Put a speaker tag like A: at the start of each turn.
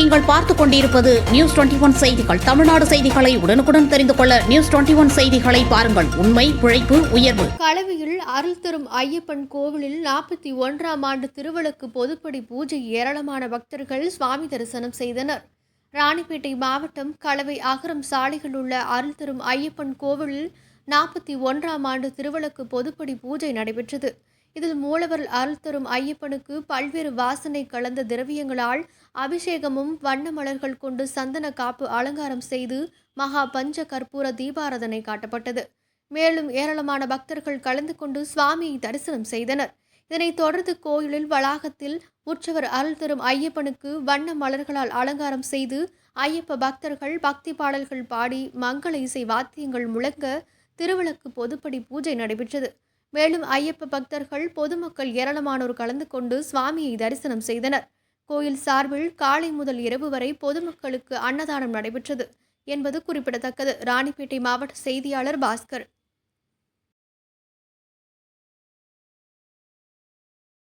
A: நீங்கள் பார்த்துக் கொண்டிருப்பது நியூஸ் 21 செய்திகள். தமிழ்நாடு செய்திகளை உடனுக்குடன் தெரிந்து கொள்ள நியூஸ் 21 செய்திகளை பாருங்கள். உண்மை, உழைப்பு, உயர்வு.
B: களவியில் அருள் தரும் ஐயப்பன் கோவிலில் 41ஆம் ஆண்டு திருவிளக்கு பொதுப்படி பூஜை. ஏராளமான பக்தர்கள் சுவாமி தரிசனம் செய்தனர். ராணிப்பேட்டை மாவட்டம் களவை அகரம் சாலையில் உள்ள அருள் தரும் ஐயப்பன் கோவிலில் 41ஆம் ஆண்டு திருவிளக்கு பொதுப்படி பூஜை நடைபெற்றது. இதில் மூலவர் அருள் தரும் ஐயப்பனுக்கு பல்வேறு வாசனை கலந்த திரவியங்களால் அபிஷேகமும் வண்ண மலர்கள் கொண்டு சந்தன காப்பு அலங்காரம் செய்து மகா பஞ்ச கற்பூர தீபாராதனை காட்டப்பட்டது. மேலும் ஏராளமான பக்தர்கள் கலந்து கொண்டு சுவாமியை தரிசனம் செய்தனர். இதனைத் தொடர்ந்து கோயிலில் வளாகத்தில் உற்சவர் அருள் தரும் ஐயப்பனுக்கு வண்ண மலர்களால் அலங்காரம் செய்து ஐயப்ப பக்தர்கள் பக்தி பாடல்கள் பாடி மங்கள இசை வாத்தியங்கள் முழங்க திருவிளக்கு பொதுப்படி பூஜை நடைபெற்றது. மேலும் ஐயப்ப பக்தர்கள் பொதுமக்கள் ஏராளமானோர் கலந்து கொண்டு சுவாமியை தரிசனம் செய்தனர். கோயில் சார்பில் காலை முதல் இரவு வரை பொதுமக்களுக்கு அன்னதானம் நடைபெற்றது என்பது குறிப்பிடத்தக்கது. ராணிப்பேட்டை மாவட்ட செய்தியாளர் பாஸ்கர்.